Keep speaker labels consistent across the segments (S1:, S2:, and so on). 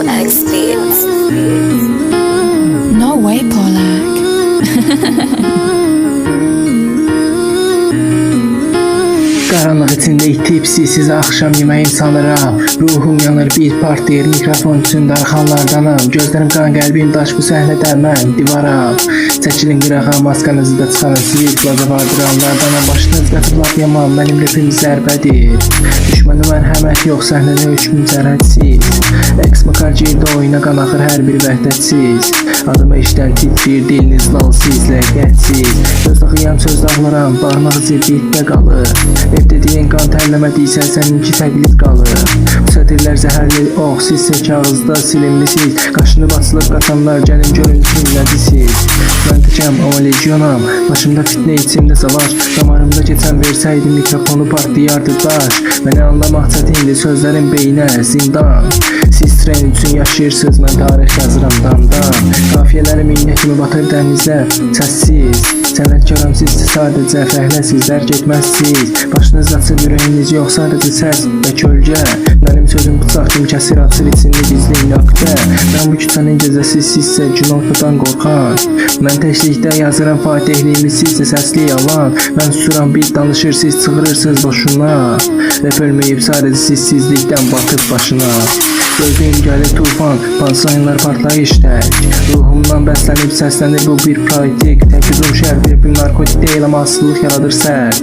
S1: Studio X Beats.
S2: No way, Polak.
S3: Qaranlıq içində itib siz axşam yeməyi sanıram. Ruhum yanır bir partlayır mikrofon üçün darxanlardanam. Gözlərim qan qəlbim daş bu səhnədə mən divaram. Çəkilin qırağa maskanızı da çıxarın siz plaza vardıranlardanam. Başınız qatıb lap yaman mənim rapim zərbədir. Düşməni mərhəmət yox səhnədə 3000 cərhədsiz. X-Makarciyirdə oyuna qan axır hər bir vəhdətsiz. Adıma işdən titrir diliniz lalsiz ləqqətsiz. Söz taxıyam söz dağlaram barmaq zirdiyyətdə qalır. Dediyin qan tərləmədiysə səninki təqlid qalır. Bu sətirlər zəhərli ox sizsə kağızda silinmisiz. Qaşınıb açılıb qaçanlar gəlin görün kimlədisiz. Mən təkəm amma legionam. Başımda fitnə içimdə savaş. Damarımda keçən versəydim mikrofonu partlayardı daş. Məni anlamaq çətindir sözlərin beynə zindan. Siz tren üçün yaşayırsınız mən tarix yazıram damdan. Qafiyələrim iynə kimi batır dənizə səssiz. Sənətkaram siz sadəcə fəhləsizlər getməzsiz. Başınız açır ürəyiniz yox sadəcə səs və kölgə. Mənim sözüm bıçaq kimi kəsir açır içində gizli nöqtə. Mən bu küçənin gecəsi sizsə gün ortadan qorxan. Mən təklikdə yazıram fatehliyimi sizsə səsli yalan. Mən susuram bir danışır siz çığırırsınız boşuna. Rap ölməyib sadəcə sizsizlikdən batıb başına. Gördüyüm gəlir tufan, pansaynlar partlayış tək. Ruhumdan bəslənib səslənir bu bir pratik. Təkidum şəhər bir narkotik deyil amma asılılıq yaradır sərt.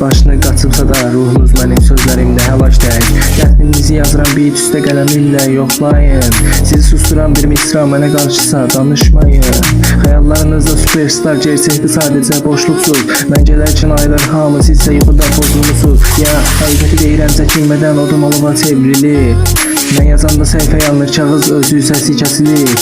S3: Başını qaçıbsa da ruhunuz mənim sözlərimdə həlaş tək. Dərdinizi yazıram bir üstə qələmimlə yoxlayın. Sizi susturan bir misra mənə qarşısa danışmayın. Xəyallarınızda superstar gerçəkdə sadəcə boşluqsuz. Mən gələrkən aylar hamı sizsə yuxuda pozulmuşsuz. Ya həqiqəti deyirəm çəkinmədən odum olova çevrilir. Mən yazanda səhifə yanır kağız özü səsi kəsilir.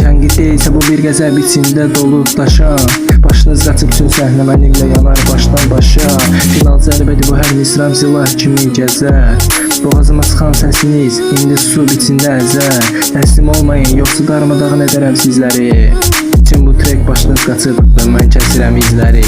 S3: Tənqid deyilsə bu bir qəzəb içində dolub daşan. Başınız qaçıb üçün səhnə mənimlə yanar başdan başa. Final zərbədir bu hər misram silah kimi gəzər. Boğazıma çıxan səsiniz indi su içində əzər. Təslim olmayın yoxsa darmadağın edərəm sizləri. Bütün bu trek başınız qaçıb və mən kəsirəm izləri.